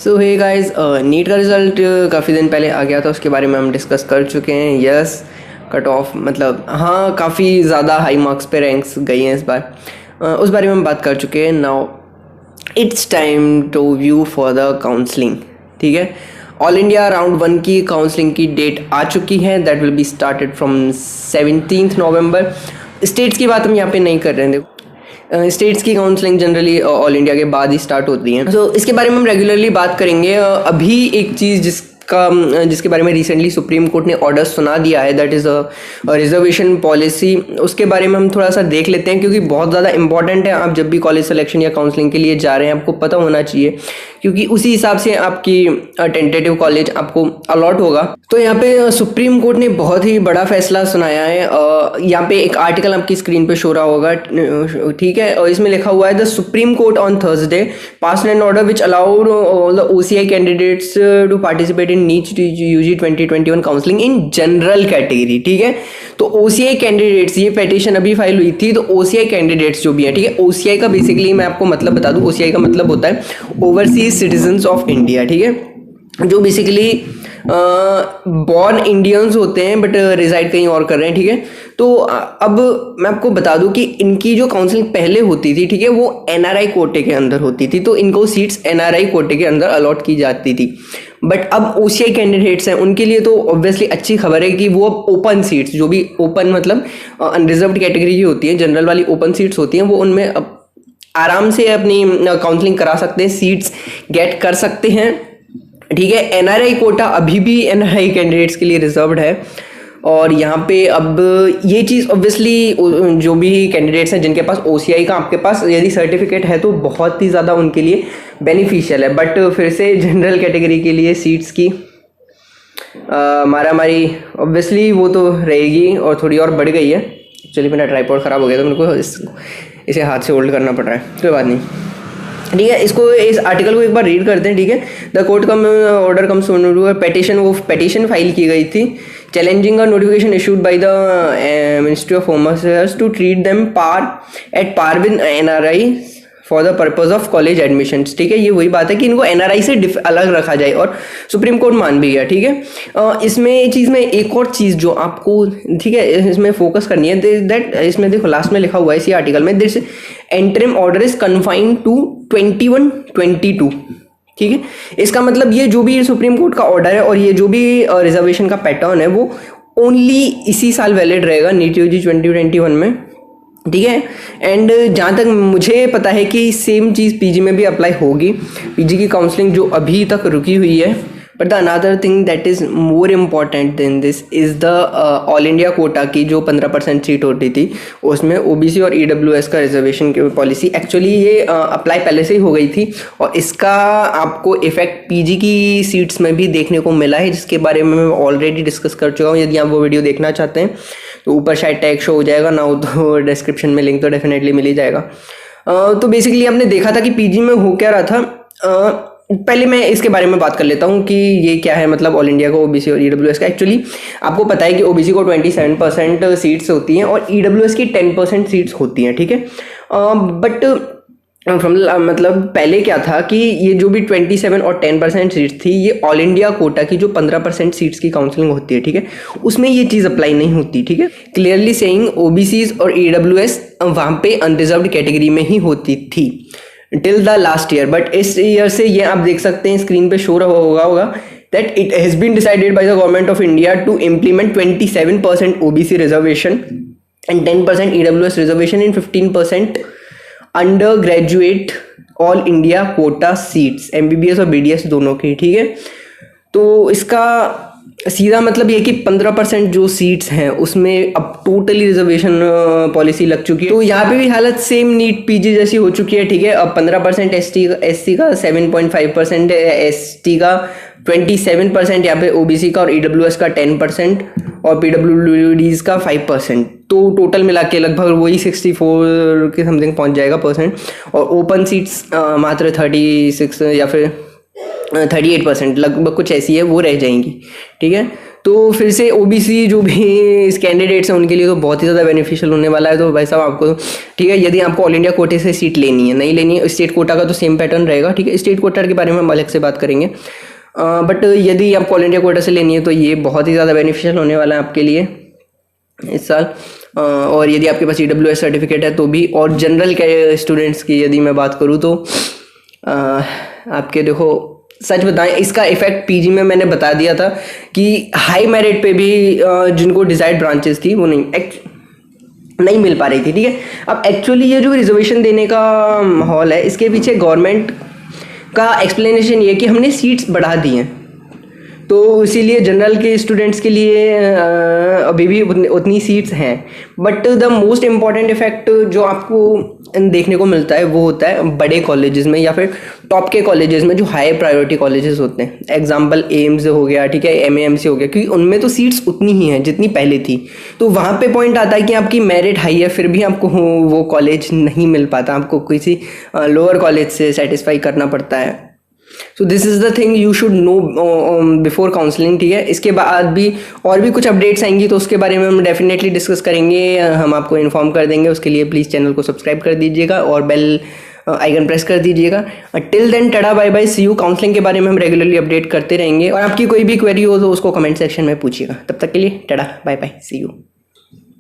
सो hey guys, NEET का result काफ़ी दिन पहले आ गया था, उसके बारे में हम डिस्कस कर चुके हैं। यस, कट ऑफ मतलब हाँ काफ़ी ज़्यादा हाई मार्क्स पे रैंक्स गई हैं इस बार। उस बारे में हम बात कर चुके हैं। Now it's time to view for the counselling. ठीक है, ऑल इंडिया राउंड 1 की काउंसलिंग की डेट आ चुकी है। That will be started from 17 November. States की बात हम यहाँ पे नहीं कर रहे हैं। स्टेट्स की काउंसलिंग जनरली ऑल इंडिया के बाद ही स्टार्ट होती है। तो इसके बारे में हम रेगुलरली बात करेंगे। अभी एक चीज़ जिसके बारे में रिसेंटली सुप्रीम कोर्ट ने ऑर्डर सुना दिया है, दैट इज़ रिजर्वेशन पॉलिसी। उसके बारे में हम थोड़ा सा देख लेते हैं, क्योंकि बहुत ज़्यादा इंपॉर्टेंट है। आप जब भी कॉलेज सिलेक्शन या काउंसलिंग के लिए जा रहे हैं, आपको पता होना चाहिए, क्योंकि उसी हिसाब से आपकी टेंटेटिव कॉलेज आपको अलॉट होगा। तो यहाँ पे सुप्रीम कोर्ट ने बहुत ही बड़ा फैसला सुनाया है। यहाँ पे एक आर्टिकल आपकी स्क्रीन पे शो रहा होगा, ठीक है, और इसमें लिखा हुआ है the supreme court on Thursday passed an order which allowed all the OCI candidates to participate in NEET UG 2021 counselling in general category. ठीक है, तो OCI कैंडिडेट्स, ये पेटिशन अभी फाइल हुई थी, तो OCI कैंडिडेट्स जो भी है, ठीक है, OCI का बेसिकली मैं आपको मतलब बता दूं, OCI का मतलब होता है ओवरसीज सिटीजन्स ऑफ इंडिया। ठीक है, जो बेसिकली बॉर्न इंडियंस होते हैं बट रिजाइड कहीं और कर रहे हैं। ठीक है, तो अब मैं आपको बता दूं कि इनकी जो काउंसलिंग पहले होती थी, ठीक है, वो NRI कोटे के अंदर होती थी, तो इनको सीट्स NRI कोटे के अंदर अलॉट की जाती थी। बट अब OCI कैंडिडेट्स हैं, उनके लिए तो ऑब्वियसली अच्छी खबर है कि वो अब ओपन सीट्स, जो भी ओपन मतलब अनरिजर्व्ड कैटेगरी की होती है, जनरल वाली ओपन सीट्स होती हैं, वो उनमें अब आराम से अपनी काउंसलिंग करा सकते हैं, सीट्स गेट कर सकते हैं। ठीक है, NRI कोटा अभी भी NRI कैंडिडेट्स के लिए रिजर्व्ड है। और यहाँ पे अब ये चीज़ ऑब्वियसली जो भी कैंडिडेट्स हैं जिनके पास OCI का आपके पास यदि सर्टिफिकेट है, तो बहुत ही ज़्यादा उनके लिए बेनिफिशियल है। बट फिर से जनरल कैटेगरी के लिए सीट्स की मारामारी ऑब्वियसली वो तो रहेगी, और थोड़ी और बढ़ गई है। चलिए, मेरा ट्राइपॉड ख़राब हो गया, तो मेरे को इसे हाथ से होल्ड करना पड़ रहा है, कोई बात नहीं। ठीक है, इस आर्टिकल को एक बार रीड करते हैं। ठीक है, the court come order comes petition, वो पेटिशन फाइल की गई थी challenging a notification issued by the ministry of home affairs to treat them at par with NRI for the purpose of college admissions. ठीक है, ये वही बात है कि इनको NRI से अलग रखा जाए, और सुप्रीम कोर्ट मान भी गया। ठीक है, इसमें चीज़ में एक और चीज़ जो आपको, ठीक है, इसमें फोकस करनी है, दैट इसमें देखो लास्ट में लिखा हुआ है इसी आर्टिकल में, this interim order is confined to 21-22। ठीक है, इसका मतलब ये जो भी सुप्रीम कोर्ट का ऑर्डर है और ये जो भी रिजर्वेशन का पैटर्न है, वो ओनली इसी साल वैलिड रहेगा, नीट UG 2021 में। ठीक है, एंड जहाँ तक मुझे पता है कि सेम चीज़ PG में भी अप्लाई होगी। PG की काउंसलिंग जो अभी तक रुकी हुई है, but the another thing that is more important than this is the all India quota की जो 15% सीट होती थी, उसमें OBC और EWS का रिजर्वेशन की पॉलिसी, एक्चुअली ये अप्लाई पहले से ही हो गई थी, और इसका आपको इफेक्ट PG की सीट्स में भी देखने को मिला है, जिसके बारे में मैं ऑलरेडी डिस्कस कर चुका हूँ। यदि आप वो वीडियो देखना चाहते हैं तो ऊपर शायद टैग शो हो जाएगा, ना हो तो डिस्क्रिप्शन में लिंक तो डेफिनेटली मिल ही जाएगा। तो बेसिकली आपने देखा था कि PG में हो क्या रहा था। पहले मैं इसके बारे में बात कर लेता हूँ कि ये क्या है, मतलब ऑल इंडिया को OBC और EWS का। एक्चुअली आपको पता है कि OBC को 27% सीट्स होती हैं और EWS की 10% सीट्स होती हैं। ठीक है, बट मतलब पहले क्या था कि ये जो भी 27 और 10% सीट्स थी, ये ऑल इंडिया कोटा की जो 15% सीट्स की काउंसलिंग होती है, ठीक है, उसमें ये चीज़ अप्लाई नहीं होती। ठीक है, क्लियरली सेइंग OBCs और EWS वहाँ पे अनरिजर्व्ड कैटेगरी में ही होती थी till the last year. But इस ईयर से ये आप देख सकते हैं, स्क्रीन पे शो होगा that it has been decided by the government of India to implement 27% OBC reservation and 10% EWS reservation and 15% undergraduate all India quota seats, MBBS और BDS दोनों की। ठीक है, तो इसका सीधा मतलब ये कि 15% जो सीट्स हैं उसमें अब टोटली रिजर्वेशन पॉलिसी लग चुकी है। तो यहाँ पे भी हालत सेम नीट PG जैसी हो चुकी है। ठीक है, अब 15% SC का 7.5%, ST का 27%, यहाँ पे OBC का और EWS का 10% और PWDs का 5%। तो टोटल मिला के लगभग वही 64 के समथिंग पहुँच जाएगा परसेंट, और ओपन सीट्स मात्र 36 या फिर 38% लगभग कुछ ऐसी है, वो रह जाएंगी। ठीक है, तो फिर से ओबीसी जो भी इस कैंडिडेट्स हैं उनके लिए तो बहुत ही ज़्यादा बेनिफिशियल होने वाला है। तो भाई साहब आपको ठीक है, यदि आपको ऑल इंडिया कोटे से सीट लेनी है, नहीं लेनी है, स्टेट कोटा का तो सेम पैटर्न रहेगा, ठीक है। स्टेट कोटा के बारे में हम अलग से बात करेंगे, बट यदि आपको ऑल इंडिया कोटा से लेनी है तो ये बहुत ही ज़्यादा बेनिफिशियल होने वाला है आपके लिए इस साल। और यदि आपके पास EWS सर्टिफिकेट है तो भी, और जनरल के स्टूडेंट्स की यदि मैं बात करूँ तो आपके देखो सच बताएं इसका इफेक्ट पीजी में मैंने बता दिया था कि हाई मेरिट पे भी जिनको डिजायर्ड ब्रांचेस थी वो नहीं मिल पा रही थी, ठीक है। अब एक्चुअली ये जो रिजर्वेशन देने का माहौल है इसके पीछे गवर्नमेंट का एक्सप्लेनेशन ये कि हमने सीट्स बढ़ा दी हैं, तो इसीलिए जनरल के स्टूडेंट्स के लिए अभी भी उतनी सीट्स हैं। But the most important effect जो आपको देखने को मिलता है वो होता है बड़े कॉलेजेस में या फिर टॉप के कॉलेजेस में जो हाई प्रायोरिटी कॉलेजेस होते हैं। एग्जांपल एम्स हो गया, ठीक है, MAMC हो गया, क्योंकि उनमें तो सीट्स उतनी ही हैं जितनी पहले थी। तो वहाँ पे पॉइंट आता है कि आपकी मेरिट हाई है फिर भी आपको वो कॉलेज नहीं मिल पाता, आपको किसी लोअर कॉलेज से सेटिस्फाई करना पड़ता है। So this is the thing you should know before counselling, ठीक है। इसके बाद भी और भी कुछ अपडेट्स आएंगी तो उसके बारे में हम डेफिनेटली डिस्कस करेंगे, हम आपको इन्फॉर्म कर देंगे। उसके लिए प्लीज़ चैनल को सब्सक्राइब कर दीजिएगा और बेल आइकन प्रेस कर दीजिएगा। Till then tata bye bye, see you. Counselling के बारे में हम रेगुलरली अपडेट करते रहेंगे और आपकी कोई भी क्वेरी हो तो उसको कमेंट सेक्शन में पूछिएगा। तब तक के लिए tata bye bye, see you.